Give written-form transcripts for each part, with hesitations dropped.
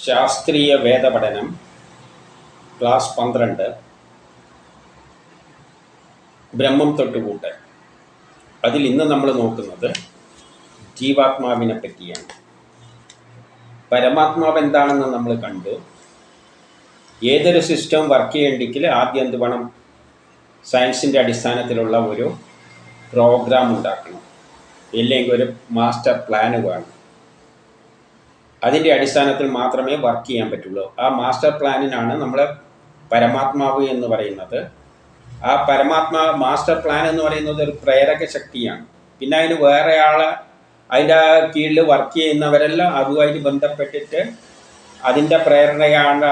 ശാസ്ത്രീയ വേദപഠനം ക്ലാസ് 12 ബ്രഹ്മം തൊട്ടുകൂട്ട്. അതിൽ ഇന്ന് നമ്മൾ നോക്കുന്നത് ജീവാത്മാവിനെ പറ്റിയാണ്. പരമാത്മാവ് എന്താണെന്ന് നമ്മൾ കണ്ടു. ഏതൊരു സിസ്റ്റം വർക്ക് ചെയ്യണമെങ്കിൽ ആദ്യം എന്ത് വേണം? സയൻസിൻ്റെ അടിസ്ഥാനത്തിലുള്ള ഒരു പ്രോഗ്രാം ഉണ്ടാക്കണം, ഇല്ലെങ്കിൽ ഒരു മാസ്റ്റർ പ്ലാന് വേണം. അതിൻ്റെ അടിസ്ഥാനത്തിൽ മാത്രമേ വർക്ക് ചെയ്യാൻ പറ്റുള്ളൂ. ആ മാസ്റ്റർ പ്ലാനിനാണ് നമ്മൾ പരമാത്മാവ് എന്ന് പറയുന്നത്. ആ മാസ്റ്റർ പ്ലാൻ എന്ന് പറയുന്നത് ഒരു പ്രേരക ശക്തിയാണ്. പിന്നെ അതിന് വേറെ അതിൻ്റെ കീഴിൽ വർക്ക് ചെയ്യുന്നവരെല്ലാം അതുമായിട്ട് ബന്ധപ്പെട്ടിട്ട് അതിൻ്റെ പ്രേരണയാലാണ്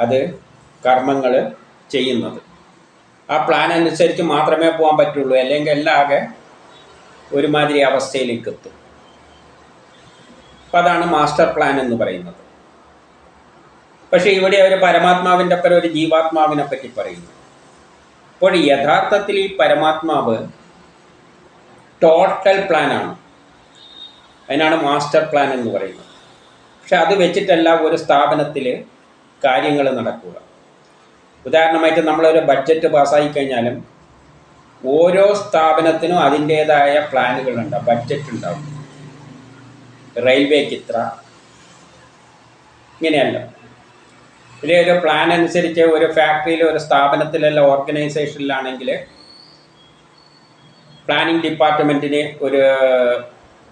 അത് കർമ്മങ്ങൾ ചെയ്യുന്നത്. ആ പ്ലാൻ അനുസരിച്ച് മാത്രമേ പോകാൻ പറ്റുള്ളൂ, അല്ലെങ്കിൽ എല്ലാം ആകെ ഒരുമാതിരി അവസ്ഥയിലേക്ക് എത്തും. അപ്പം അതാണ് മാസ്റ്റർ പ്ലാൻ എന്ന് പറയുന്നത്. പക്ഷേ ഇവിടെ ഒരു പരമാത്മാവിൻ്റെ ഒപ്പം ഒരു ജീവാത്മാവിനെ പറ്റി പറയുന്നു. അപ്പോൾ യഥാർത്ഥത്തിൽ ഈ പരമാത്മാവ് ടോട്ടൽ പ്ലാനാണ്. അതിനാണ് മാസ്റ്റർ പ്ലാൻ എന്ന് പറയുന്നത്. പക്ഷെ അത് വെച്ചിട്ടല്ല ഒരു സ്ഥാപനത്തിൽ കാര്യങ്ങൾ നടക്കുക. ഉദാഹരണമായിട്ട് നമ്മളൊരു ബഡ്ജറ്റ് പാസ്സായി കഴിഞ്ഞാലും ഓരോ സ്ഥാപനത്തിനും അതിൻ്റേതായ പ്ലാനുകളുണ്ടാവും, ബഡ്ജറ്റ് ഉണ്ടാവും. റെയിൽവേക്ക് ഇത്ര, ഇങ്ങനെയല്ല. ഇതിൽ ഒരു പ്ലാൻ അനുസരിച്ച് ഒരു ഫാക്ടറിയിൽ, ഒരു സ്ഥാപനത്തിലല്ല, ഓർഗനൈസേഷനിലാണെങ്കിൽ പ്ലാനിങ് ഡിപ്പാർട്ട്മെൻറ്റിന് ഒരു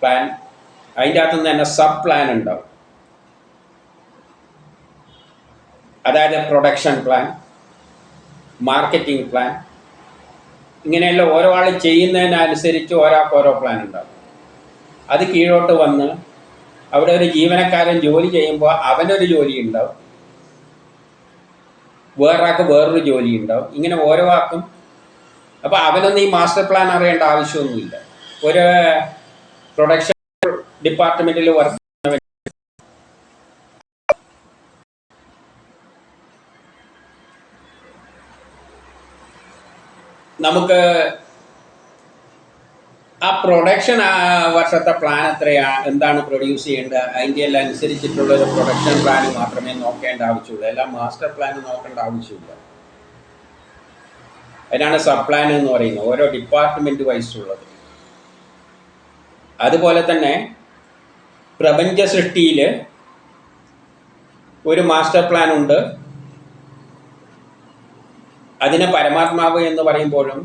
പ്ലാൻ, അതിൻ്റെ അകത്തു നിന്ന് തന്നെ സബ് പ്ലാൻ ഉണ്ടാവും. അതായത് പ്രൊഡക്ഷൻ പ്ലാൻ, മാർക്കറ്റിംഗ് പ്ലാൻ, ഇങ്ങനെയല്ല ഓരോ ആൾ ചെയ്യുന്നതിനനുസരിച്ച് ഒരാൾക്ക് ഓരോ പ്ലാൻ ഉണ്ടാവും. അത് കീഴോട്ട് വന്ന് അവിടെ ഒരു ജീവനക്കാരൻ ജോലി ചെയ്യുമ്പോൾ അവനൊരു ജോലി ഉണ്ടാവും, വേറൊരാൾക്ക് വേറൊരു ജോലി ഉണ്ടാവും. ഇങ്ങനെ ഓരോ ആൾക്കും. അപ്പോൾ അവനൊന്നും ഈ മാസ്റ്റർ പ്ലാൻ അറിയേണ്ട ആവശ്യമൊന്നുമില്ല. ഒരു പ്രൊഡക്ഷൻ ഡിപ്പാർട്ട്മെൻറ്റിൽ വർക്ക് നമുക്ക് ആ പ്രൊഡക്ഷൻ വർഷത്തെ പ്ലാൻ എത്രയാണ്, എന്താണ് പ്രൊഡ്യൂസ് ചെയ്യേണ്ടത്, അതിൻ്റെ എല്ലാം അനുസരിച്ചിട്ടുള്ള ഒരു പ്രൊഡക്ഷൻ പ്ലാൻ മാത്രമേ നോക്കേണ്ട ആവശ്യമുള്ളൂ. എല്ലാം മാസ്റ്റർ പ്ലാൻ നോക്കേണ്ട ആവശ്യമില്ല. അതിനാണ് സബ് പ്ലാൻ എന്ന് പറയുന്നത്, ഓരോ ഡിപ്പാർട്ട്മെൻറ്റ് വൈസുള്ളത്. അതുപോലെ തന്നെ പ്രപഞ്ച സൃഷ്ടിയിൽ ഒരു മാസ്റ്റർ പ്ലാൻ ഉണ്ട്. അതിനെ പരമാത്മാവ് എന്ന് പറയുമ്പോഴും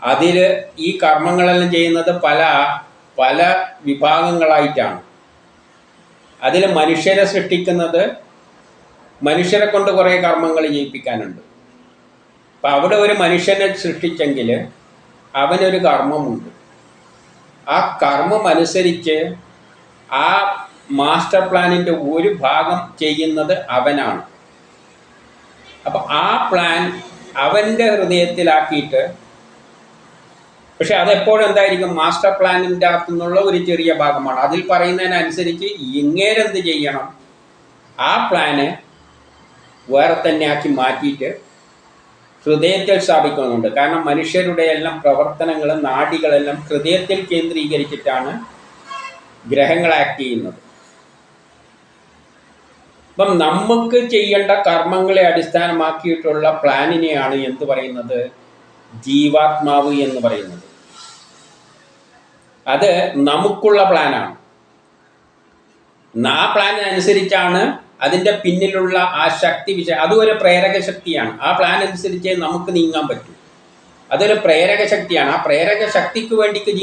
അതിൽ ഈ കർമ്മങ്ങളെല്ലാം ചെയ്യുന്നത് പല വിഭാഗങ്ങളായിട്ടാണ്. അതിൽ മനുഷ്യരെ സൃഷ്ടിക്കുന്നത്, മനുഷ്യരെ കൊണ്ട് കുറേ കർമ്മങ്ങൾ ചെയ്യിപ്പിക്കാനുണ്ട്. അപ്പം അവിടെ ഒരു മനുഷ്യനെ സൃഷ്ടിച്ചെങ്കിൽ അവനൊരു കർമ്മമുണ്ട്. ആ കർമ്മം അനുസരിച്ച് ആ മാസ്റ്റർ പ്ലാനിൻ്റെ ഒരു ഭാഗം ചെയ്യുന്നത് അവനാണ്. അപ്പം ആ പ്ലാൻ അവൻ്റെ ഹൃദയത്തിലാക്കിയിട്ട്, പക്ഷെ അതെപ്പോഴും എന്തായിരിക്കും? മാസ്റ്റർ പ്ലാനിൻ്റെ അകത്തു നിന്നുള്ള ഒരു ചെറിയ ഭാഗമാണ്. അതിൽ പറയുന്നതിനനുസരിച്ച് ഇങ്ങേരെന്ത് ചെയ്യണം, ആ പ്ലാന് വേറെ തന്നെ ആക്കി മാറ്റിയിട്ട് ഹൃദയത്തിൽ സ്ഥാപിക്കുന്നുണ്ട്. കാരണം മനുഷ്യരുടെ എല്ലാം പ്രവർത്തനങ്ങളും നാഡികളെല്ലാം ഹൃദയത്തിൽ കേന്ദ്രീകരിച്ചിട്ടാണ് ഗ്രഹങ്ങൾ ആക്ട് ചെയ്യുന്നത്. അപ്പം നമുക്ക് ചെയ്യേണ്ട കർമ്മങ്ങളെ അടിസ്ഥാനമാക്കിയിട്ടുള്ള പ്ലാനിനെയാണ് എന്ത് പറയുന്നത്? ജീവാത്മാവ് എന്ന് പറയുന്നത്. അത് നമുക്കുള്ള പ്ലാനാണ്. ആ പ്ലാനിനനുസരിച്ചാണ് അതിൻ്റെ പിന്നിലുള്ള ആ ശക്തി അതും ഒരു പ്രേരക ശക്തിയാണ്. ആ പ്ലാൻ അനുസരിച്ച് നമുക്ക് നീങ്ങാൻ പറ്റും. അതൊരു പ്രേരക ശക്തിയാണ്. ആ പ്രേരക ശക്തിക്ക് വേണ്ടിക്ക്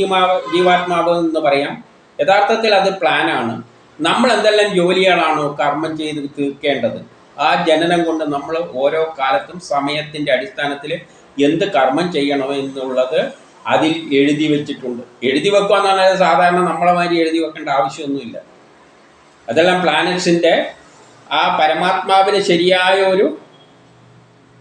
ജീവാത്മാവ് എന്ന് പറയാം. യഥാർത്ഥത്തിൽ അത് പ്ലാനാണ്. നമ്മൾ എന്തെല്ലാം ജോലികളാണോ കർമ്മം ചെയ്ത് തീർക്കേണ്ടത്, ആ ജനനം കൊണ്ട് നമ്മൾ ഓരോ കാലത്തും സമയത്തിൻ്റെ അടിസ്ഥാനത്തിൽ എന്ത് കർമ്മം ചെയ്യണോ എന്നുള്ളത് അതിൽ എഴുതി വെച്ചിട്ടുണ്ട്. എഴുതി വെക്കുക എന്ന് പറഞ്ഞാൽ സാധാരണ നമ്മളെ മാതിരി എഴുതി വെക്കേണ്ട ആവശ്യമൊന്നുമില്ല. അതെല്ലാം പ്ലാനറ്റ്സിൻ്റെ ആ പരമാത്മാവിന് ശരിയായ ഒരു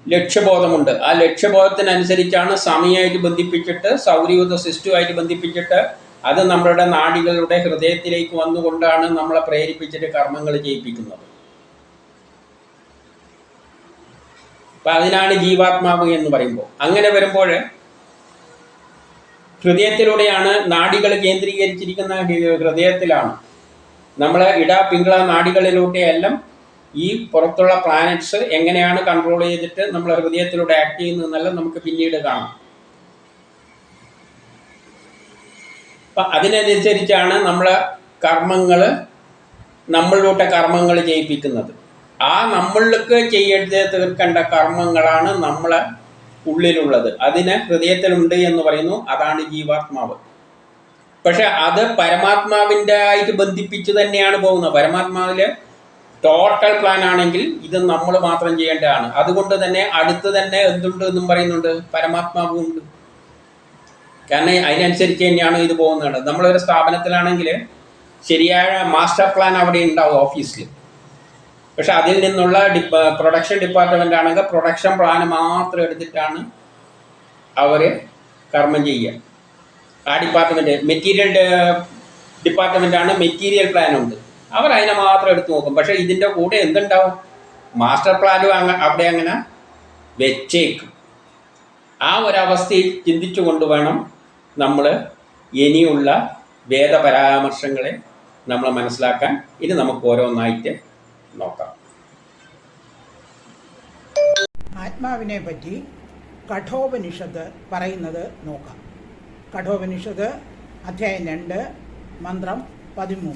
ലക്ഷ്യബോധമുണ്ട്. ആ ലക്ഷ്യബോധത്തിനനുസരിച്ചാണ് സമയമായിട്ട് ബന്ധിപ്പിച്ചിട്ട്, സൗരയൂഥ സിസ്റ്റവുമായിട്ട് ബന്ധിപ്പിച്ചിട്ട്, അത് നമ്മളുടെ നാഡികളുടെ ഹൃദയത്തിലേക്ക് വന്നുകൊണ്ടാണ് നമ്മളെ പ്രേരിപ്പിച്ചിട്ട് കർമ്മങ്ങൾ ചെയ്യിപ്പിക്കുന്നത്. അപ്പം അതിനാണ് ജീവാത്മാവ് എന്ന് പറയുമ്പോൾ. അങ്ങനെ വരുമ്പോൾ ഹൃദയത്തിലൂടെയാണ് നാഡികൾ കേന്ദ്രീകരിച്ചിരിക്കുന്ന, ഹൃദയത്തിലാണ്. നമ്മളെ ഇട പിങ്കള നാഡികളിലൂടെയെല്ലാം ഈ പുറത്തുള്ള പ്ലാനറ്റ്സ് എങ്ങനെയാണ് കൺട്രോൾ ചെയ്തിട്ട് നമ്മളെ ഹൃദയത്തിലൂടെ ആക്ട് ചെയ്യുന്നതെന്നെല്ലാം നമുക്ക് പിന്നീട് കാണാം. അപ്പം അതിനനുസരിച്ചാണ് നമ്മളെ കർമ്മങ്ങൾ നമ്മളിലൂടെ കർമ്മങ്ങൾ ചെയ്യിപ്പിക്കുന്നത്. ആ നമ്മൾക്ക് ചെയ്യേണ്ട തീർക്കേണ്ട കർമ്മങ്ങളാണ് നമ്മളെ ഉള്ളിലുള്ളത്. അതിന് ഹൃദയത്തിലുണ്ട് എന്ന് പറയുന്നു. അതാണ് ജീവാത്മാവ്. പക്ഷെ അത് പരമാത്മാവിൻ്റെ ആയിട്ട് ബന്ധിപ്പിച്ച് തന്നെയാണ് പോകുന്നത്. പരമാത്മാവിൽ ടോട്ടൽ പ്ലാൻ ആണെങ്കിൽ ഇത് നമ്മൾ മാത്രം ചെയ്യേണ്ടതാണ്. അതുകൊണ്ട് തന്നെ അടുത്ത് തന്നെ എന്തുണ്ട് എന്നും പറയുന്നുണ്ട്, പരമാത്മാവും ഉണ്ട്. കാരണം അതിനനുസരിച്ച് തന്നെയാണ് ഇത് പോകുന്നത്. നമ്മളൊരു സ്ഥാപനത്തിലാണെങ്കിൽ ശരിയായ മാസ്റ്റർ പ്ലാൻ അവിടെ ഉണ്ടാവും ഓഫീസിൽ. പക്ഷെ അതിൽ നിന്നുള്ള പ്രൊഡക്ഷൻ ഡിപ്പാർട്ട്മെൻ്റ് ആണെങ്കിൽ പ്രൊഡക്ഷൻ പ്ലാൻ മാത്രം എടുത്തിട്ടാണ് അവർ കർമ്മം ചെയ്യുക. ആ ഡിപ്പാർട്ട്മെൻറ്റ് മെറ്റീരിയൽ ഡിപ്പാർട്ട്മെൻറ്റാണ്, മെറ്റീരിയൽ പ്ലാൻ ഉണ്ട്, അവർ അതിനെ മാത്രം എടുത്ത് നോക്കും. പക്ഷേ ഇതിൻ്റെ കൂടെ എന്തുണ്ടാവും, മാസ്റ്റർ പ്ലാനും അവിടെ അങ്ങനെ വെച്ചേക്കും. ആ ഒരവസ്ഥയിൽ ചിന്തിച്ചു കൊണ്ട് വേണം നമ്മൾ ഇനിയുള്ള വേദപരാമർശങ്ങളെ നമ്മൾ മനസ്സിലാക്കാൻ. ഇനി നമുക്ക് ഓരോന്നായിട്ട് നോക്കാം. ആത്മാവിനെ പറ്റി കഠോപനിഷത്ത് പറയുന്നത് നോക്കാം. കഠോപനിഷത്ത് അധ്യായം 2 മന്ത്രം 13.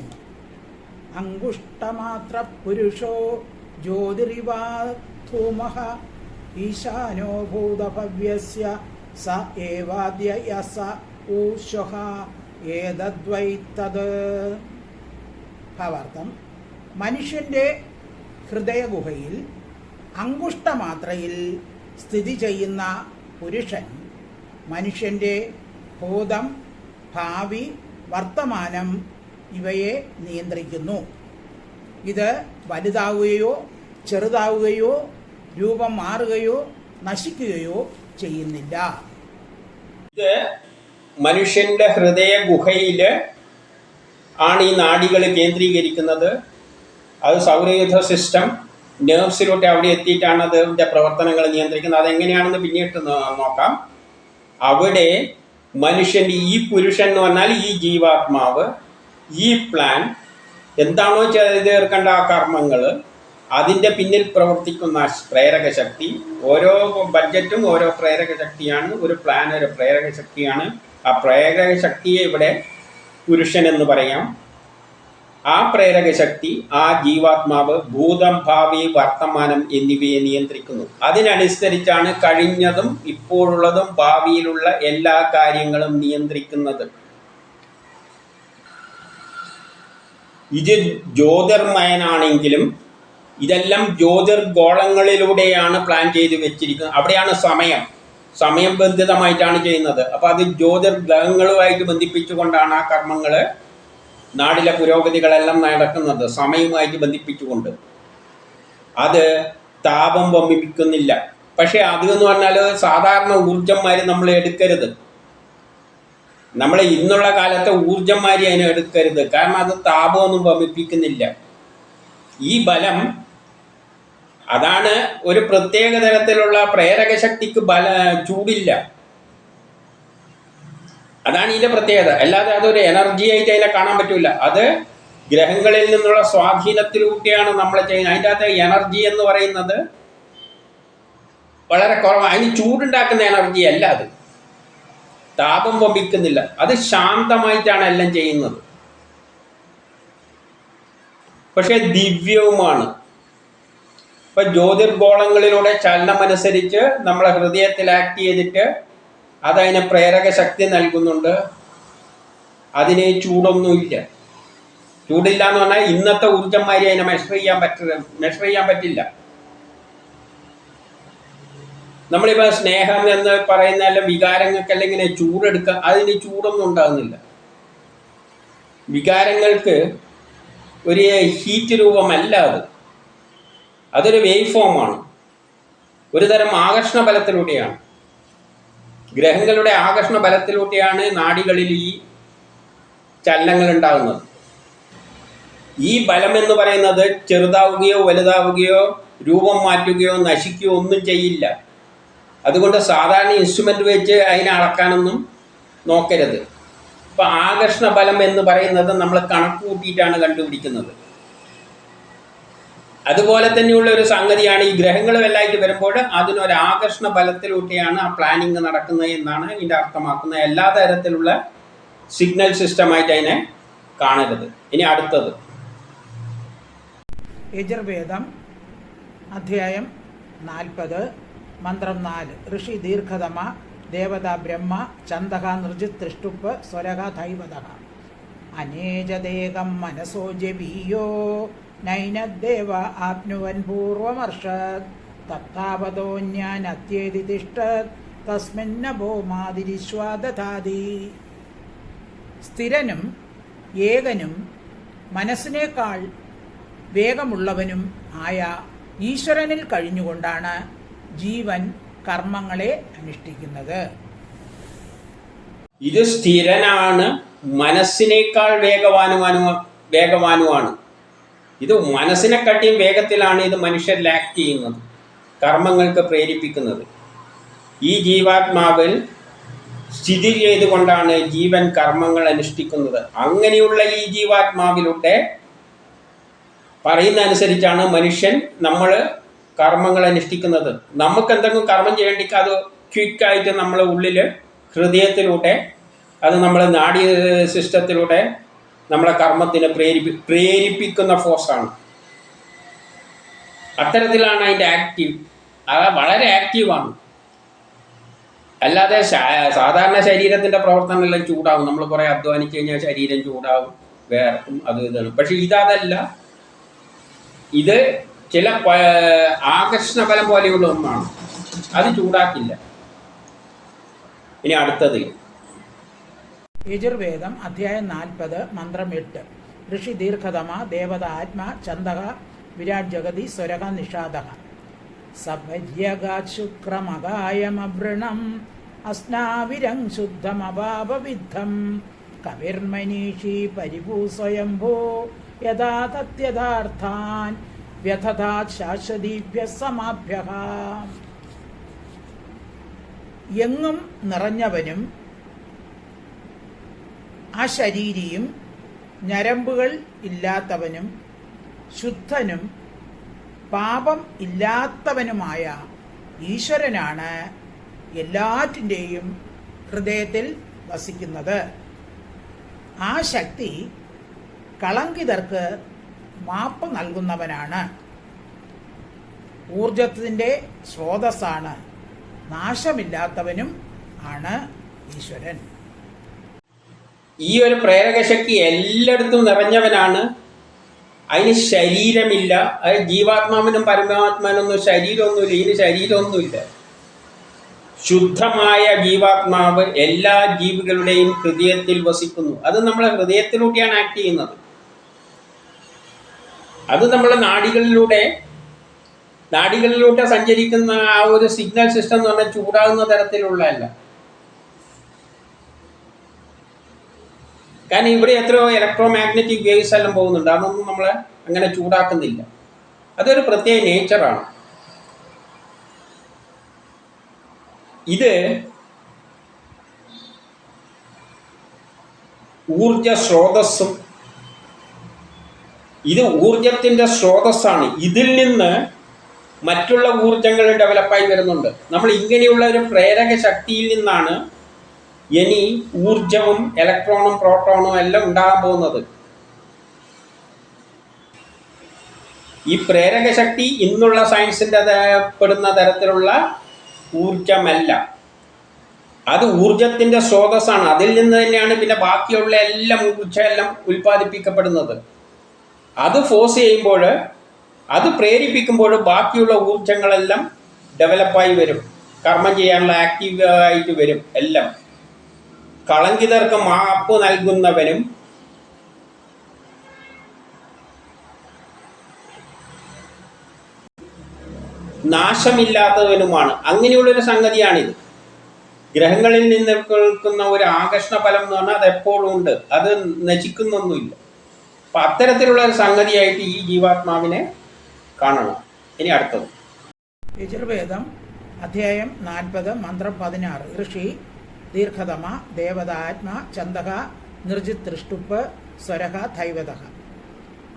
അങ്കുഷ്ടമാത്ര പുരുഷോ ജ്യോതിരിവാധൂമഃ ഈശാനോ ഭൂതഭവ്യസ്യ സ ഏവാദ്യ യസ ഊശ്വഃ ഏതദ്വൈ തത്. ഭാവാർത്ഥം: മനുഷ്യൻ്റെ ഹൃദയഗുഹയിൽ അങ്കുഷ്ടമാത്രയിൽ സ്ഥിതി ചെയ്യുന്ന പുരുഷൻ മനുഷ്യൻ്റെ ഭൂതം, ഭാവി, വർത്തമാനം ഇവയെ നിയന്ത്രിക്കുന്നു. ഇത് വലുതാവുകയോ ചെറുതാവുകയോ രൂപം മാറുകയോ നശിക്കുകയോ ചെയ്യുന്നില്ല. ഇത് മനുഷ്യൻ്റെ ഹൃദയ ഗുഹയിൽ ആണ് ഈ നാഡികൾ കേന്ദ്രീകരിക്കുന്നത്. അത് സൗരയൂഥ സിസ്റ്റം നേർവ്സിലൂടെ അവിടെ എത്തിയിട്ടാണ് അതിൻ്റെ പ്രവർത്തനങ്ങൾ നിയന്ത്രിക്കുന്നത്. അതെങ്ങനെയാണെന്ന് പിന്നീട് നോക്കാം. അവിടെ മനുഷ്യൻ്റെ ഈ പുരുഷൻ എന്ന് പറഞ്ഞാൽ ഈ ജീവാത്മാവ്, ഈ പ്ലാൻ എന്താണോ ചെയ്ത് തീർക്കേണ്ട ആ കർമ്മങ്ങൾ, അതിൻ്റെ പിന്നിൽ പ്രവർത്തിക്കുന്ന പ്രേരക ശക്തി, ഓരോ ബഡ്ജറ്റും ഓരോ പ്രേരക ശക്തിയാണ്. ഒരു പ്ലാൻ ഒരു പ്രേരക ശക്തിയാണ്. ആ പ്രേരക ശക്തിയെ ഇവിടെ പുരുഷൻ എന്ന് പറയാം. ആ പ്രേരക ശക്തി, ആ ജീവാത്മാവ് ഭൂതം, ഭാവി, വർത്തമാനം എന്നിവയെ നിയന്ത്രിക്കുന്നു. അതിനനുസരിച്ചാണ് കഴിഞ്ഞതും ഇപ്പോഴുള്ളതും ഭാവിയിലുള്ള എല്ലാ കാര്യങ്ങളും നിയന്ത്രിക്കുന്നത്. ഇത് ജ്യോതിർമയനാണെങ്കിലും ഇതെല്ലാം ജ്യോതിർഗോളങ്ങളിലൂടെയാണ് പ്ലാൻ ചെയ്ത് വെച്ചിരിക്കുന്നത്. അവിടെയാണ് സമയം ബന്ധിതമായിട്ടാണ് ചെയ്യുന്നത്. അപ്പോൾ അത് ജ്യോതിർഗ്രഹങ്ങളുമായിട്ട് ബന്ധിപ്പിച്ചുകൊണ്ടാണ് ആ കർമ്മങ്ങൾ, നാടിലെ പുരോഗതികളെല്ലാം നടക്കുന്നത് സമയവുമായിട്ട് ബന്ധിപ്പിച്ചുകൊണ്ട്. അത് താപം വമിപ്പിക്കുന്നില്ല. പക്ഷേ അതെന്ന് പറഞ്ഞാൽ സാധാരണ ഊർജന്മാർ നമ്മൾ എടുക്കരുത്. നമ്മൾ ഇന്നുള്ള കാലത്തെ ഊർജന്മാർ അതിനെ എടുക്കരുത്. കാരണം അത് താപമൊന്നും വമിപ്പിക്കുന്നില്ല. ഈ ബലം, അതാണ് ഒരു പ്രത്യേക തരത്തിലുള്ള പ്രേരക ശക്തിക്ക് ചൂടില്ല. അതാണ് ഇതിൻ്റെ പ്രത്യേകത. അല്ലാതെ അതൊരു എനർജി ആയിട്ട് അതിനെ കാണാൻ പറ്റില്ല. അത് ഗ്രഹങ്ങളിൽ നിന്നുള്ള സ്വാധീനത്തിലൂടെയാണ് നമ്മൾ ചെയ്യുന്നത്. അതിൻ്റെ അകത്ത് എനർജി എന്ന് പറയുന്നത് വളരെ കുറവാണ്. അതിന് ചൂടുണ്ടാക്കുന്ന എനർജി അല്ല, അത് താപം വമിക്കുന്നില്ല. അത് ശാന്തമായിട്ടാണ് എല്ലാം ചെയ്യുന്നത്. പക്ഷെ ദിവ്യവുമാണ്. ഇപ്പം ജ്യോതിർഗോളങ്ങളിലൂടെ ചലനമനുസരിച്ച് നമ്മളെ ഹൃദയത്തിൽ ആക്ട് ചെയ്തിട്ട് അതതിനെ പ്രേരക ശക്തി നൽകുന്നുണ്ട്. അതിന് ചൂടൊന്നുമില്ല. ചൂടില്ല എന്ന് പറഞ്ഞാൽ ഇന്നത്തെ ഊർജന്മാരെ അതിനെ മെഷർ ചെയ്യാൻ പറ്റില്ല. നമ്മളിപ്പോൾ സ്നേഹം എന്ന് പറയുന്ന വികാരങ്ങൾക്കെല്ലാം ഇങ്ങനെ ചൂടെടുക്കുക, അതിന് ചൂടൊന്നും ഉണ്ടാകുന്നില്ല. വികാരങ്ങൾക്ക് ഒരു ഹീറ്റ് രൂപമല്ല അത്. അതൊരു വേവ് ഫോമാണ്. ഒരു തരം ആകർഷണ ബലത്തിലൂടെയാണ്, ഗ്രഹങ്ങളുടെ ആകർഷണ ബലത്തിലൂടെയാണ് നാഡികളിൽ ഈ ചലനങ്ങൾ ഉണ്ടാകുന്നത്. ഈ ബലം എന്ന് പറയുന്നത് ചെറുതാവുകയോ വലുതാവുകയോ രൂപം മാറ്റുകയോ നശിക്കുകയോ ഒന്നും ചെയ്യില്ല. അതുകൊണ്ട് സാധാരണ ഇൻസ്ട്രുമെൻ്റ് വെച്ച് അതിനെ അളക്കാനൊന്നും നോക്കരുത്. ഇപ്പൊ ആകർഷണ ബലം എന്ന് പറയുന്നത് നമ്മൾ കണക്ക് കൂട്ടിയിട്ടാണ് കണ്ടുപിടിക്കുന്നത്. അതുപോലെ തന്നെയുള്ള ഒരു സംഗതിയാണ് ഈ ഗ്രഹങ്ങൾ വല്ലായിട്ട് വരുമ്പോൾ അതിനൊരു ആകർഷണ ബലത്തിലൂടെയാണ് ആ പ്ലാനിങ് നടക്കുന്നത് എന്നാണ് ഇതിൻ്റെ അർത്ഥമാക്കുന്നത്. എല്ലാ തരത്തിലുള്ള സിഗ്നൽ സിസ്റ്റമായിട്ട് അതിനെ കാണരുത്. ഇനി അടുത്തത് യജുർവേദം അധ്യായം 40 മന്ത്രം 4. ഋഷി ദീർഘതമ ദേവത ബ്രഹ്മ ചന്ദക നൃജിത് തൃഷ്ടുപ്പ് സ്വരക ദൈവത അനേജദേകം മനസോ ജവീയോ നൈനദ്ദേവ ആപ്നുവൻ പൂർവമർഷത് തത്താവതോന്യാനത്യേതി തിഷ്ടത് തസ്മിന്നഭോ മാതിരിശ്വാദധാതി. സ്ഥിരനും ഏകനും മനസ്സിനേക്കാൾ വേഗമുള്ളവനും ആയ ഈശ്വരനിൽ കഴിഞ്ഞുകൊണ്ടാണ് ജീവൻ കർമ്മങ്ങളെ അനുഷ്ഠിക്കുന്നത്. ഇത് സ്ഥിരനാണ്, മനസ്സിനേക്കാൾ വേഗവാനുമാണ്. ഇത് മനസ്സിനെക്കാട്ടിയും വേഗത്തിലാണ് ഇത് മനുഷ്യരിൽ ആക്ട് ചെയ്യുന്നത്, കർമ്മങ്ങൾക്ക് പ്രേരിപ്പിക്കുന്നത്. ഈ ജീവാത്മാവിൽ സ്ഥിതി ചെയ്തുകൊണ്ടാണ് ജീവൻ കർമ്മങ്ങൾ അനുഷ്ഠിക്കുന്നത്. അങ്ങനെയുള്ള ഈ ജീവാത്മാവിലൂടെ പറയുന്ന അനുസരിച്ചാണ് മനുഷ്യൻ നമ്മൾ കർമ്മങ്ങൾ അനുഷ്ഠിക്കുന്നത്. നമുക്ക് എന്തെങ്കിലും കർമ്മം ചെയ്യേണ്ടിക്ക് അത് ക്വിക്കായിട്ട് നമ്മളെ ഉള്ളിൽ ഹൃദയത്തിലൂടെ അത് നമ്മളെ നാഡീ സിസ്റ്റത്തിലൂടെ നമ്മളെ കർമ്മത്തിന് പ്രേരിപ്പിക്കുന്ന ഫോഴ്സാണ്. അത്തരത്തിലാണ് അതിൻ്റെ ആക്റ്റീവ്. അത് വളരെ ആക്റ്റീവാണ്. അല്ലാതെ സാധാരണ ശരീരത്തിൻ്റെ പ്രവർത്തനമെല്ലാം ചൂടാവും. നമ്മൾ കുറേ അധ്വാനിച്ച് കഴിഞ്ഞാൽ ശരീരം ചൂടാവും, വേർക്കും, അത് ഇതാണ്. പക്ഷെ ഇതല്ല. ഇത് ചില ആകർഷണ ബലം പോലെയുള്ള ഒന്നാണ്, അത് ചൂടാക്കില്ല. ഇനി അടുത്തത് യജുർവേദം അധ്യായം 40 മന്ത്രം 8. ഋഷി ദീർഘതമ ദേവത ആത്മ ചന്ദക വിരാട് ജഗതി സ്വരക നിഷാദ സഭര്യഗാശുക്രമകായമവൃണം അസ്നാവിരം ശുദ്ധമഭാവവിദ്ധം കവിർമനീഷി പരിഭൂസ്വയംഭോ യഥാ തത്യഥാർത്ഥാൻ വ്യഥതാത് ശാശ്വതീഭ്യ സമാഭ്യഃ. എങ്ങും നിറഞ്ഞവനും അശരീരിയും ഞരമ്പുകൾ ഇല്ലാത്തവനും ശുദ്ധനും പാപം ഇല്ലാത്തവനുമായ ഈശ്വരനാണ് എല്ലാറ്റിൻ്റെയും ഹൃദയത്തിൽ വസിക്കുന്നത്. ആ ശക്തി കളങ്കിതർക്ക് മാപ്പ് നൽകുന്നവനാണ്. ഊർജത്തിൻ്റെ സ്രോതസ്സാണ്. നാശമില്ലാത്തവനും ആണ് ഈശ്വരൻ. ഈ ഒരു പ്രേരകശക്തി എല്ലായിടത്തും നിറഞ്ഞവനാണ്. അതിന് ശരീരമില്ല. അത് ജീവാത്മാവിനും പരമാത്മാവിനൊന്നും ശരീരമൊന്നുമില്ല. ഇതിന് ശരീരമൊന്നുമില്ല. ശുദ്ധമായ ജീവാത്മാവ് എല്ലാ ജീവികളുടെയും ഹൃദയത്തിൽ വസിക്കുന്നു. അത് നമ്മളെ ഹൃദയത്തിലൂടെയാണ് ആക്ട് ചെയ്യുന്നത്. അത് നമ്മളെ നാഡികളിലൂടെ സഞ്ചരിക്കുന്ന ആ ഒരു സിഗ്നൽ സിസ്റ്റം എന്ന് പറഞ്ഞാൽ ചൂടാകുന്ന തരത്തിലുള്ളതല്ല. കാരണം ഇവിടെ എത്രയോ ഇലക്ട്രോ മാഗ്നറ്റിക് വേവ്സ് എല്ലാം പോകുന്നുണ്ട്. അതൊന്നും നമ്മളെ അങ്ങനെ ചൂടാക്കുന്നില്ല. അതൊരു പ്രത്യേക നേച്ചറാണ്. ഇത് ഊർജ സ്രോതസ്സും, ഇത് ഊർജത്തിൻ്റെ സ്രോതസ്സാണ്. ഇതിൽ നിന്ന് മറ്റുള്ള ഊർജങ്ങൾ ഡെവലപ്പായി വരുന്നുണ്ട്. നമ്മൾ ഇങ്ങനെയുള്ള ഒരു പ്രേരക ശക്തിയിൽ നിന്നാണ് ഇനി ഊർജവും ഇലക്ട്രോണും പ്രോട്ടോണും എല്ലാം ഉണ്ടാകാൻ പോകുന്നത്. ഈ പ്രേരക ശക്തി ഇന്നുള്ള സയൻസിൻ്റെ പെടുന്ന തരത്തിലുള്ള ഊർജമല്ല. അത് ഊർജത്തിൻ്റെ സ്രോതസ്സാണ്. അതിൽ നിന്ന് തന്നെയാണ് പിന്നെ ബാക്കിയുള്ള എല്ലാം ഊർജമെല്ലാം ഉൽപ്പാദിപ്പിക്കപ്പെടുന്നത്. അത് ഫോഴ്സ് ചെയ്യുമ്പോൾ, അത് പ്രേരിപ്പിക്കുമ്പോൾ ബാക്കിയുള്ള ഊർജങ്ങളെല്ലാം ഡെവലപ്പായി വരും, കർമ്മം ചെയ്യാനുള്ള ആക്റ്റീവായിട്ട് വരും. എല്ലാം കളങ്കിതർക്ക് മാപ്പ് നൽകുന്നവനും നാശമില്ലാത്തവനുമാണ്. അങ്ങനെയുള്ളൊരു സംഗതിയാണിത്. ഗ്രഹങ്ങളിൽ നിന്ന് കേൾക്കുന്ന ഒരു ആകർഷണ ഫലം എന്ന് പറഞ്ഞാൽ അത് എപ്പോഴും ഉണ്ട്, അത് നശിക്കുന്നൊന്നുമില്ല. അപ്പം അത്തരത്തിലുള്ള ഒരു സംഗതിയായിട്ട് ഈ ജീവാത്മാവിനെ കാണണം. ഇനി അടുത്തത് യജുർവേദം അധ്യായം 40 മന്ത്രം 16. ഋഷി ദീർഘതമ ദേവത ആത്മ ചന്ദക നിർജിത് തൃഷ്ടുപ്പ് സ്വരഹ ധൈവതഃ.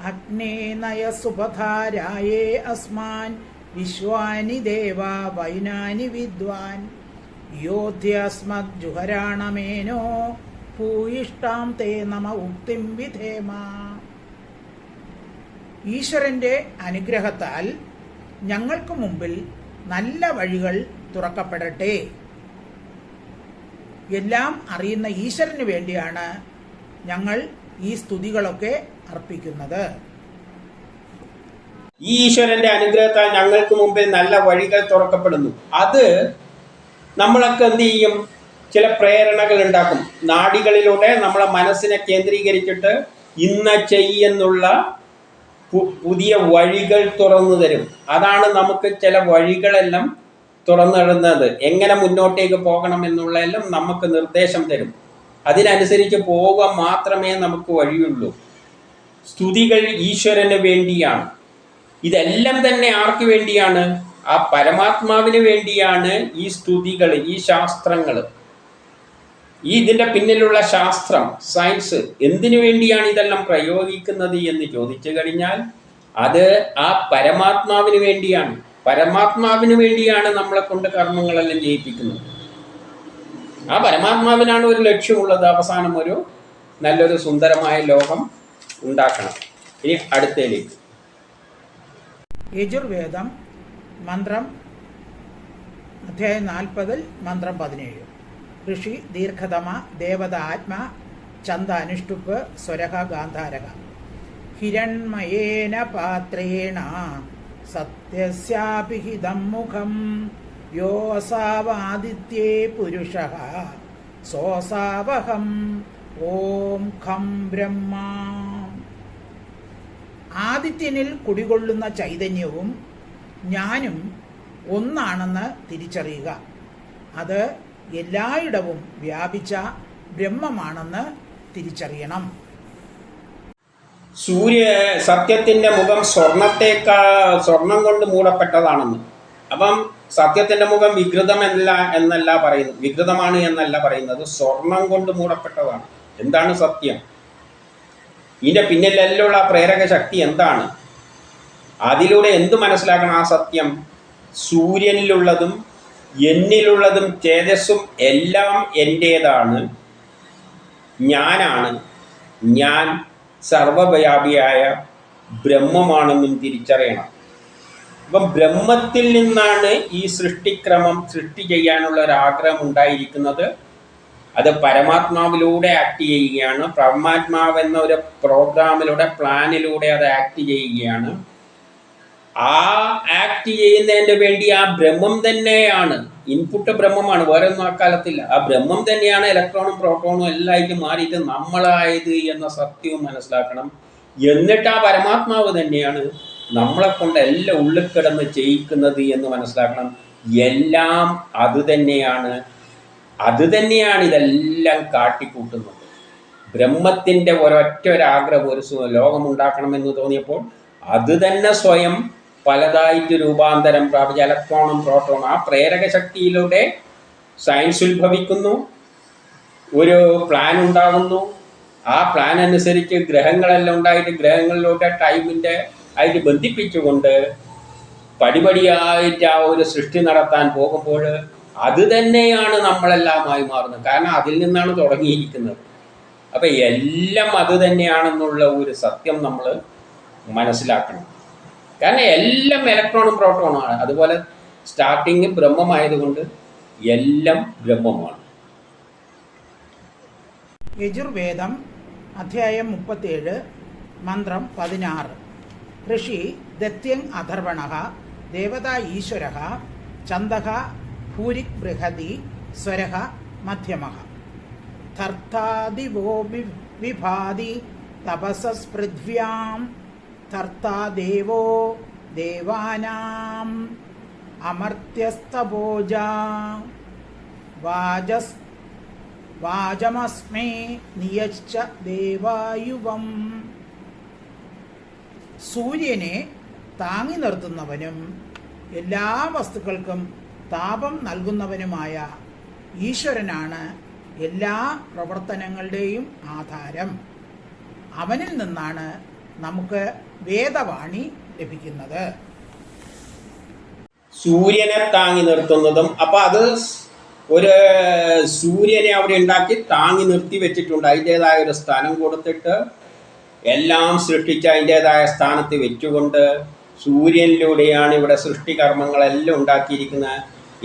അഗ്നേ നയ സുപധാരായേ അസ്മാൻ വിശ്വാനി ദേവ വൈനാനി വിദ്വാൻ യോധ്യസ്മദ് ജുഹരാണമേനോ ഭൂയിഷ്ടാം തേ നമ ഉക്തിം വിധേമ. ഈശ്വരന്റെ അനുഗ്രഹത്താൽ ഞങ്ങൾക്ക് മുമ്പിൽ നല്ല വഴികൾ തുറക്കപ്പെടട്ടെ. എല്ലാം അറിയുന്ന ഈശ്വരന് വേണ്ടിയാണ് ഞങ്ങൾ ഈ സ്തുതികളൊക്കെ അർപ്പിക്കുന്നത്. ഈ ഈശ്വരന്റെ അനുഗ്രഹത്താൽ ഞങ്ങൾക്ക് മുമ്പിൽ നല്ല വഴികൾ തുറക്കപ്പെടുന്നു. അത് നമ്മളൊക്കെ എന്ത് ചെയ്യും? ചില പ്രേരണകൾ ഉണ്ടാക്കും. നാഡികളിലൂടെ നമ്മളെ മനസ്സിനെ കേന്ദ്രീകരിച്ചിട്ട് ഇന്ന ചെയ്യുന്നുള്ള പുതിയ വഴികൾ തുറന്നു തരും. അതാണ് നമുക്ക് ചില വഴികളെല്ലാം തുറന്നിടുന്നത്. എങ്ങനെ മുന്നോട്ടേക്ക് പോകണം എന്നുള്ളതെല്ലാം നമുക്ക് നിർദ്ദേശം തരും. അതിനനുസരിച്ച് പോകാൻ മാത്രമേ നമുക്ക് വഴിയുള്ളൂ. സ്തുതികൾ ഈശ്വരന് വേണ്ടിയാണ്. ഇതെല്ലാം തന്നെ ആർക്ക് വേണ്ടിയാണ്? ആ പരമാത്മാവിന് വേണ്ടിയാണ് ഈ സ്തുതികൾ, ഈ ശാസ്ത്രങ്ങൾ. ഇതിൻ്റെ പിന്നിലുള്ള ശാസ്ത്രം, സയൻസ് എന്തിനു വേണ്ടിയാണ് ഇതെല്ലാം പ്രയോഗിക്കുന്നത് എന്ന് ചോദിച്ചു കഴിഞ്ഞാൽ അത് ആ പരമാത്മാവിന് വേണ്ടിയാണ്. പരമാത്മാവിന് വേണ്ടിയാണ് നമ്മളെ കൊണ്ട് കർമ്മങ്ങളെല്ലാം ചെയ്യിപ്പിക്കുന്നത്. ആ പരമാത്മാവിനാണ് ഒരു ലക്ഷ്യമുള്ളത്. അവസാനം ഒരു നല്ലൊരു സുന്ദരമായ ലോകം ഉണ്ടാക്കണം. ഇനി അടുത്തയിലേക്ക്. യജുർവേദം മന്ത്രം അധ്യായം 40 മന്ത്രം 17. ഋഷി ദീർഘതമ ദേവത ആത്മ ചന്ദ അനുഷ്ടുപ്പ് സ്വരഹ ഗാന്ധാരക. ഹിരൺമയേന പാത്രേണ സത്യസ്യാഭിഹിതം മുഖം യോസാവാദിത്യേ പുരുഷഃ സോസാവഹം ഓം ഖം ബ്രഹ്മ. ആദിത്യനിൽ കുടികൊള്ളുന്ന ചൈതന്യവും ഞാനും ഒന്നാണെന്ന് തിരിച്ചറിയുക. അത് എല്ലായിടവും വ്യാപിച്ച ബ്രഹ്മമാണെന്ന് തിരിച്ചറിയണം. സത്യത്തിന്റെ മുഖം സ്വർണം കൊണ്ട് മൂടപ്പെട്ടതാണെന്ന്. അപ്പം സത്യത്തിന്റെ മുഖം എന്നല്ല പറയുന്നത്, വികൃതമാണ് എന്നല്ല പറയുന്നത്, സ്വർണം കൊണ്ട് മൂടപ്പെട്ടതാണ്. എന്താണ് സത്യം? ഇതിന്റെ പിന്നിലെല്ലാം പ്രേരക ശക്തി എന്താണ്? അതിലൂടെ എന്ത് മനസ്സിലാക്കണം? ആ സത്യം സൂര്യനിലുള്ളതും എന്നിലുള്ളതും തേജസ്സും എല്ലാം എൻ്റേതാണ്, ഞാനാണ്, ഞാൻ സർവവ്യാപിയായ ബ്രഹ്മമാണെന്നും തിരിച്ചറിയണം. അപ്പം ബ്രഹ്മത്തിൽ നിന്നാണ് ഈ സൃഷ്ടി ചെയ്യാനുള്ള ഒരു ആഗ്രഹം ഉണ്ടായിരിക്കുന്നത്. അത് പരമാത്മാവിലൂടെ ആക്ട് ചെയ്യുകയാണ്. പരമാത്മാവ് എന്ന ഒരു പ്രോഗ്രാമിലൂടെ, പ്ലാനിലൂടെ അത് ആക്ട് ചെയ്യുകയാണ്. ആ ആക്ട് ചെയ്യുന്നതിന് വേണ്ടി ആ ബ്രഹ്മം തന്നെയാണ്, ഇൻപുട്ട് ബ്രഹ്മമാണ്, വേറെ ഒന്നും അക്കാലത്തില്ല. ആ ബ്രഹ്മം തന്നെയാണ് ഇലക്ട്രോണും പ്രോട്ടോണും എല്ലായിട്ട് മാറിയിട്ട് നമ്മളായത് എന്ന സത്യവും മനസ്സിലാക്കണം. എന്നിട്ട് ആ പരമാത്മാവ് തന്നെയാണ് നമ്മളെ കൊണ്ട് എല്ലാം ഉള്ളിൽ കിടന്ന് ചെയ്യിക്കുന്നത് എന്ന് മനസ്സിലാക്കണം. എല്ലാം അത് തന്നെയാണ് ഇതെല്ലാം കാട്ടിക്കൂട്ടുന്നത്. ബ്രഹ്മത്തിൻ്റെ ഒരൊരാഗ്രഹം, ഒരു ലോകമുണ്ടാക്കണമെന്ന് തോന്നിയപ്പോൾ അത് തന്നെ സ്വയം പലതായിട്ട് രൂപാന്തരം പ്രാപിച്ച ഇലക്ട്രോണും പ്രോട്ടോണും ആ പ്രേരക ശക്തിയിലൂടെ സയൻസ് ഉത്ഭവിക്കുന്നു. ഒരു പ്ലാൻ ഉണ്ടാകുന്നു. ആ പ്ലാൻ അനുസരിച്ച് ഗ്രഹങ്ങളെല്ലാം ഉണ്ടായിട്ട് ഗ്രഹങ്ങളിലൂടെ ടൈമിൻ്റെ ആയിട്ട് ബന്ധിപ്പിച്ചുകൊണ്ട് പടിപടിയായിട്ട് ആ ഒരു സൃഷ്ടി നടത്താൻ പോകുമ്പോൾ അത് തന്നെയാണ് നമ്മളെല്ലാമായി മാറുന്നത്. കാരണം അതിൽ നിന്നാണ് തുടങ്ങിയിരിക്കുന്നത്. അപ്പം എല്ലാം അത് തന്നെയാണെന്നുള്ള ഒരു സത്യം നമ്മൾ മനസ്സിലാക്കണം. കാരണം എല്ലാം ഇലക്ട്രോണും പ്രോട്ടോണും ആണ്. അതുപോലെ സ്റ്റാർട്ടിങ് ബ്രഹ്മമായതുകൊണ്ട് എല്ലാം ബ്രഹ്മമാണ്. യജുർവേദം അധ്യായം 37 മന്ത്രം 16. ഋഷി ദത്യങ് അഥർവണഃ ദേവതാ ഈശ്വരഃ ഛന്ദഃ ഭൂരിക് ബൃഹതി സ്വരഃ മധ്യമഃ. ധർത്താദിവോ വിഭാതി തപസസ് പൃഥ്വ്യാം ധർത്താ ദേവോ ദേവാനാം അമർത്യസ്തപോജാ വാചമസ്മേ നിയശ്ച ദേവായുവം. സൂര്യനെ താങ്ങി നിർത്തുന്നവനും എല്ലാ വസ്തുക്കൾക്കും താപം നൽകുന്നവനുമായ ഈശ്വരനാണ് എല്ലാ പ്രവർത്തനങ്ങളുടെയും ആധാരം. അവനിൽ നിന്നാണ് നമുക്ക് വേദവാണി ലഭിക്കുന്നത്. സൂര്യനെ താങ്ങി നിർത്തുന്നതും അപ്പം അത് ഒരു സൂര്യനെ അവിടെ ഉണ്ടാക്കി താങ്ങി നിർത്തി വെച്ചിട്ടുണ്ട്. അതിൻ്റെതായ ഒരു സ്ഥാനം കൊടുത്തിട്ട് എല്ലാം സൃഷ്ടിച്ച് അതിൻ്റെതായ സ്ഥാനത്ത് വെച്ചുകൊണ്ട് സൂര്യനിലൂടെയാണ് ഇവിടെ സൃഷ്ടികർമ്മങ്ങളെല്ലാം ഉണ്ടാക്കിയിരിക്കുന്നത്.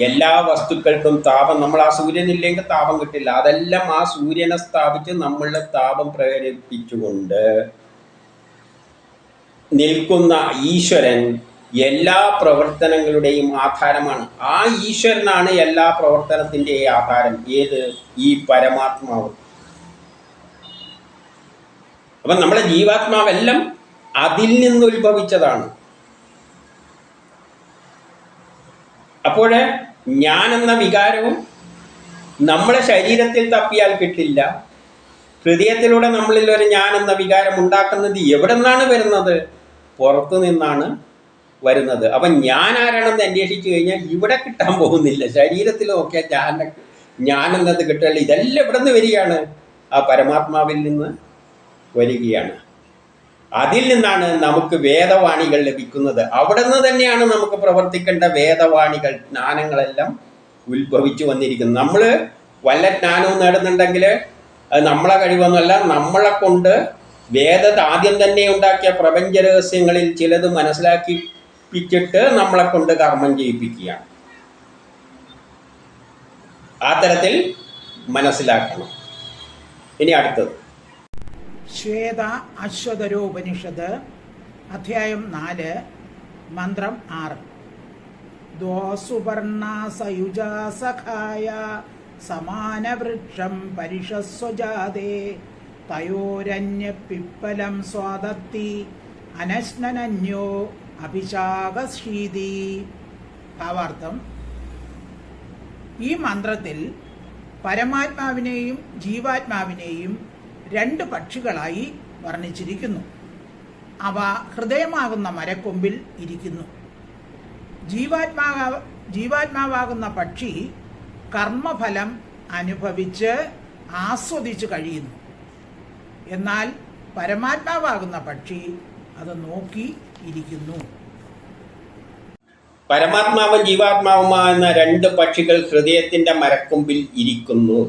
എല്ലാ വസ്തുക്കൾക്കും താപം, നമ്മൾ ആ സൂര്യനില്ലെങ്കിൽ താപം കിട്ടില്ല. അതെല്ലാം ആ സൂര്യനെ സ്ഥാപിച്ച് നമ്മളുടെ താപം പ്രേരിപ്പിച്ചുകൊണ്ട് നിൽക്കുന്ന ഈശ്വരൻ എല്ലാ പ്രവർത്തനങ്ങളുടെയും ആധാരമാണ്. ആ ഈശ്വരനാണ് എല്ലാ പ്രവർത്തനത്തിൻ്റെയും ആധാരം. ഏത്? ഈ പരമാത്മാവ്. അപ്പം നമ്മുടെ ജീവാത്മാവെല്ലാം അതിൽ നിന്ന് ഉത്ഭവിച്ചതാണ്. അപ്പോൾ ഞാനെന്ന വികാരവും നമ്മളെ ശരീരത്തിൽ തപ്പിയാൽ കിട്ടില്ല. ഹൃദയത്തിലൂടെ നമ്മളിൽ ഒരു ഞാനെന്ന വികാരം ഉണ്ടാക്കുന്നത് എവിടെ നിന്നാണ് വരുന്നത്? പുറത്തു നിന്നാണ് വരുന്നത്. അപ്പം ഞാൻ ആരാണെന്ന് അന്വേഷിച്ചു കഴിഞ്ഞാൽ ഇവിടെ കിട്ടാൻ പോകുന്നില്ല. ശരീരത്തിൽ നോക്കിയാൽ ഞാനെന്നത് കിട്ടില്ല. ഇതെല്ലാം എവിടെ നിന്ന് വരികയാണ്? ആ പരമാത്മാവിൽ നിന്ന് വരികയാണ്. അതിൽ നിന്നാണ് നമുക്ക് വേദവാണികൾ ലഭിക്കുന്നത്. അവിടെ നിന്ന് തന്നെയാണ് നമുക്ക് പ്രവർത്തിക്കേണ്ട വേദവാണികൾ, ജ്ഞാനങ്ങളെല്ലാം ഉത്ഭവിച്ചു വന്നിരിക്കുന്നത്. നമ്മൾ വല്ല ജ്ഞാനവും നേടുന്നുണ്ടെങ്കിൽ അത് നമ്മളെ കഴിവൊന്നുമല്ല, നമ്മളെ കൊണ്ട് ആദ്യം തന്നെ ഉണ്ടാക്കിയ പ്രപഞ്ച രഹസ്യങ്ങളിൽ ചിലത് മനസ്സിലാക്കിപ്പിച്ചിട്ട് നമ്മളെ കൊണ്ട് കർമ്മം ചെയ്യിപ്പിക്കുകയാണ്. ആ തരത്തിൽ മനസ്സിലാക്കണം. ഇനി അടുത്തത് ശ്വേത അശ്വതരോപനിഷത്ത് അധ്യായം 4 മന്ത്രം 6. ദ്വാസുപർണാസയുജാസഖായ സമാനവൃക്ഷം പരിഷസ്വജാതേ തയോരന്യ പിപ്പലം സ്വാദത്തി അനശ്നനന്യോ അഭിഷാകശീതി. ഭാവാർത്ഥം: ഈ മന്ത്രത്തിൽ പരമാത്മാവിനെയും ജീവാത്മാവിനെയും 2 പക്ഷികളായി വർണ്ണിച്ചിരിക്കുന്നു. അവ ഹൃദയമാകുന്ന മരക്കൊമ്പിൽ ഇരിക്കുന്നു. ജീവാത്മാവാകുന്ന പക്ഷി കർമ്മഫലം അനുഭവിച്ച് ആസ്വദിച്ച് കഴിയുന്നു. എന്നാൽ പരമാത്മാവാകുന്ന പക്ഷി അത് നോക്കി ഇരിക്കുന്നു. പരമാത്മാവും ജീവാത്മാവുമാകുന്ന 2 പക്ഷികൾ ഹൃദയത്തിൻ്റെ മരക്കൊമ്പിൽ ഇരിക്കുന്നു.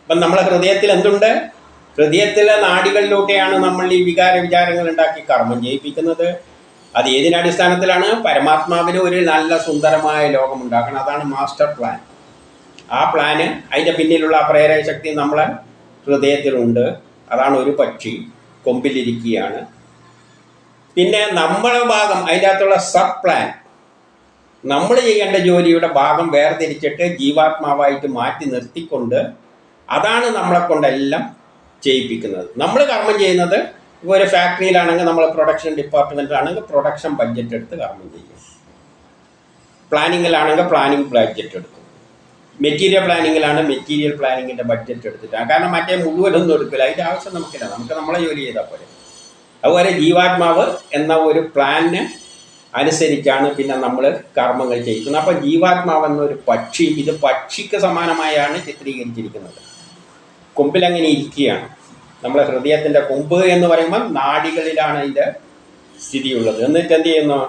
അപ്പം നമ്മളെ ഹൃദയത്തിൽ എന്തുണ്ട്? ഹൃദയത്തിലെ നാഡികളിലൂടെയാണ് നമ്മൾ ഈ വിചാരങ്ങൾ ഉണ്ടാക്കി കർമ്മം ചെയ്യിപ്പിക്കുന്നത്. അത് ഏതിനടിസ്ഥാനത്തിലാണ്? പരമാത്മാവിന് ഒരു നല്ല സുന്ദരമായ ലോകം ഉണ്ടാക്കണം. അതാണ് മാസ്റ്റർ പ്ലാൻ. ആ പ്ലാന്, അതിൻ്റെ പിന്നിലുള്ള പ്രേരക ശക്തി നമ്മളെ ഹൃദയത്തിലുണ്ട്. അതാണ് ഒരു പക്ഷി കൊമ്പിലിരിക്കുകയാണ്. പിന്നെ നമ്മളെ ഭാഗം, അതിൻ്റെ അകത്തുള്ള സബ് പ്ലാൻ, നമ്മൾ ചെയ്യേണ്ട ജോലിയുടെ ഭാഗം വേർതിരിച്ചിട്ട് ജീവാത്മാവായിട്ട് മാറ്റി നിർത്തിക്കൊണ്ട് അതാണ് നമ്മളെ കൊണ്ടെല്ലാം ചെയ്യിപ്പിക്കുന്നത്. നമ്മൾ കർമ്മം ചെയ്യുന്നത് ഇപ്പോൾ ഒരു ഫാക്ടറിയിലാണെങ്കിൽ നമ്മൾ പ്രൊഡക്ഷൻ ഡിപ്പാർട്ട്മെൻറ്റിലാണെങ്കിൽ പ്രൊഡക്ഷൻ ബഡ്ജറ്റ് എടുത്ത് കർമ്മം ചെയ്യും. പ്ലാനിങ്ങിലാണെങ്കിൽ പ്ലാനിങ് ബഡ്ജറ്റ് എടുക്കും. മെറ്റീരിയൽ പ്ലാനിങ്ങിലാണ് മെറ്റീരിയൽ പ്ലാനിങ്ങിൻ്റെ ബഡ്ജറ്റ് എടുത്തിട്ടാണ്. കാരണം മറ്റേ മുഴുവനൊന്നും എടുക്കില്ല. അതിൻ്റെ ആവശ്യം നമുക്കില്ല. നമുക്ക് നമ്മളെ ജോലി ചെയ്താൽ പോലെ. അതുപോലെ ജീവാത്മാവ് എന്ന ഒരു പ്ലാനിന് അനുസരിച്ചാണ് പിന്നെ നമ്മൾ കർമ്മങ്ങൾ ചെയ്യിക്കുന്നത്. അപ്പോൾ ജീവാത്മാവ് എന്നൊരു പക്ഷി, ഇത് പക്ഷിക്ക് സമാനമായാണ് ചിത്രീകരിച്ചിരിക്കുന്നത്. കൊമ്പിലങ്ങനെ ഇരിക്കുകയാണ്. നമ്മളെ ഹൃദയത്തിൻ്റെ കൊമ്പ് എന്ന് പറയുമ്പോൾ നാഡികളിലാണ് ഇതിൻ്റെ സ്ഥിതിയുള്ളത്. എന്നിട്ട് എന്ത് ചെയ്യുന്നു?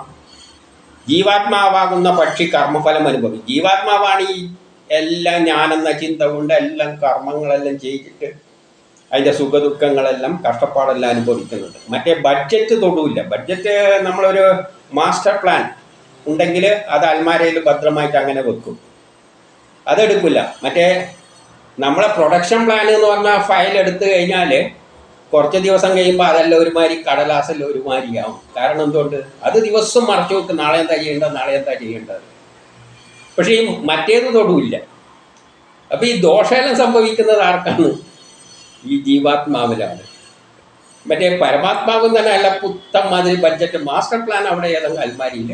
ജീവാത്മാവാകുന്ന പക്ഷി കർമ്മഫലം അനുഭവിക്കും. ജീവാത്മാവാണ് ഈ എല്ലാം ഞാനെന്ന ചിന്ത കൊണ്ട് എല്ലാം കർമ്മങ്ങളെല്ലാം ചെയ്തിട്ട് അതിൻ്റെ സുഖദുഃഖങ്ങളെല്ലാം കഷ്ടപ്പാടെല്ലാം അനുഭവിക്കുന്നുണ്ട്. മറ്റേ ബഡ്ജറ്റ് തൊടുമില്ല. ബഡ്ജറ്റ് നമ്മളൊരു മാസ്റ്റർ പ്ലാൻ ഉണ്ടെങ്കിൽ അത് അൽമാരയിൽ ഭദ്രമായിട്ട് അങ്ങനെ വെക്കും, അതെടുക്കില്ല. മറ്റേ നമ്മളെ പ്രൊഡക്ഷൻ പ്ലാൻ എന്ന് പറഞ്ഞാൽ ഫയൽ എടുത്തു കഴിഞ്ഞാൽ കുറച്ച് ദിവസം കഴിയുമ്പോൾ അതെല്ലാം ഒരുമാതിരി കടലാസെല്ലാം ഒരുമാതിരിയാവും. കാരണം എന്തുകൊണ്ട്? അത് ദിവസം മറച്ചു വെക്കും. നാളെ എന്താ ചെയ്യേണ്ടത്, നാളെ എന്താ ചെയ്യേണ്ടത്. പക്ഷേ ഈ മറ്റേത് തൊടുമില്ല. അപ്പോൾ ഈ ദോഷമെല്ലാം സംഭവിക്കുന്നത് ആർക്കാണ്? ഈ ജീവാത്മാവിലാണ്. മറ്റേ പരമാത്മാവും തന്നെ അല്ല പുത്തം മാതിരി ബഡ്ജറ്റ് മാസ്റ്റർ പ്ലാൻ അവിടെ ഏതെങ്കിലും അൽമാരിയിൽ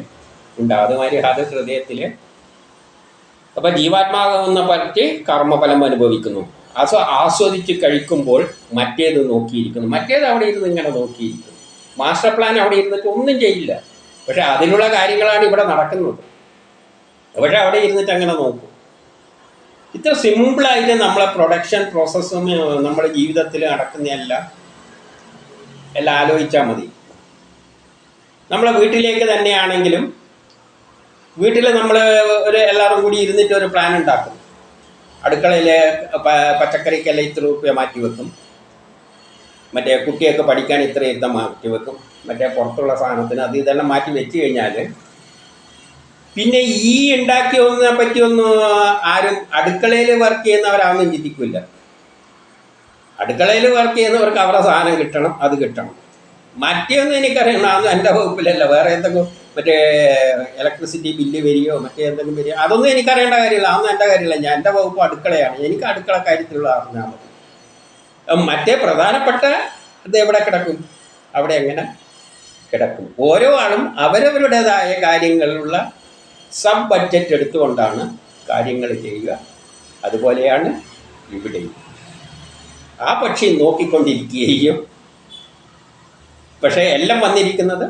ഉണ്ടാകും. അതുമാതിരി അത് ഹൃദയത്തിൽ. അപ്പം ജീവാത്മാവെന്ന പറ്റി കർമ്മഫലം അനുഭവിക്കുന്നു. ആസ്വദിച്ച് കഴിക്കുമ്പോൾ മറ്റേത് നോക്കിയിരിക്കുന്നു. മറ്റേത് അവിടെ ഇരുന്ന് ഇങ്ങനെ നോക്കിയിരിക്കുന്നു. മാസ്റ്റർ പ്ലാൻ അവിടെ ഇരുന്നിട്ട് ഒന്നും ചെയ്യില്ല. പക്ഷെ അതിനുള്ള കാര്യങ്ങളാണ് ഇവിടെ നടക്കുന്നത്. പക്ഷെ അവിടെ ഇരുന്നിട്ട് അങ്ങനെ നോക്കും. ഇത്ര സിമ്പിളായിട്ട് നമ്മളെ പ്രൊഡക്ഷൻ പ്രോസസ്സും നമ്മുടെ ജീവിതത്തിൽ നടക്കുന്നതെല്ലാം ആലോചിച്ചാൽ മതി. നമ്മളെ വീട്ടിലേക്ക് തന്നെയാണെങ്കിലും വീട്ടിൽ നമ്മൾ എല്ലാവരും കൂടി ഇരുന്നിട്ട് ഒരു പ്ലാൻ ഉണ്ടാക്കും. അടുക്കളയിലെ പച്ചക്കറിക്കെല്ലാം ഇത്ര രൂപ മാറ്റി വെക്കും, മറ്റേ കുട്ടിയൊക്കെ പഠിക്കാൻ ഇത്ര മാറ്റി വെക്കും, മറ്റേ പുറത്തുള്ള സാധനത്തിന് അത് ഇതെല്ലാം മാറ്റി വെച്ച് കഴിഞ്ഞാൽ പിന്നെ ഈ ഉണ്ടാക്കിയതിനെ പറ്റിയൊന്നും ആരും അടുക്കളയിൽ വർക്ക് ചെയ്യുന്നവരാണെന്നും ചിന്തിക്കില്ല. അടുക്കളയിൽ വർക്ക് ചെയ്യുന്നവർക്ക് അവരുടെ സാധനം കിട്ടണം, അത് കിട്ടണം. മറ്റേയൊന്നും എനിക്കറിയണം, അതൊന്നും എൻ്റെ വകുപ്പിലല്ല. വേറെ എന്തെങ്കിലും മറ്റേ ഇലക്ട്രിസിറ്റി ബില്ല് വരികയോ മറ്റേ എന്തെങ്കിലും വരികയോ അതൊന്നും എനിക്കറിയേണ്ട കാര്യമില്ല. അതൊന്നും എൻ്റെ കാര്യമില്ല. എൻ്റെ വകുപ്പ് അടുക്കളയാണ്. എനിക്ക് അടുക്കള കാര്യത്തിലുള്ള അറിഞ്ഞാൽ മതി. മറ്റേ പ്രധാനപ്പെട്ട ഇത് എവിടെ കിടക്കും, അവിടെ എങ്ങനെ കിടക്കും. ഓരോ ആളും അവരവരുടേതായ കാര്യങ്ങളിലുള്ള സബ് ബഡ്ജറ്റ് എടുത്തുകൊണ്ടാണ് കാര്യങ്ങൾ ചെയ്യുക. അതുപോലെയാണ് ഇവിടെയും. ആ പക്ഷി നോക്കിക്കൊണ്ടിരിക്കുകയും പക്ഷേ എല്ലാം വന്നിരിക്കുന്നത്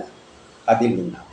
അതിൽ നിന്നാണ്.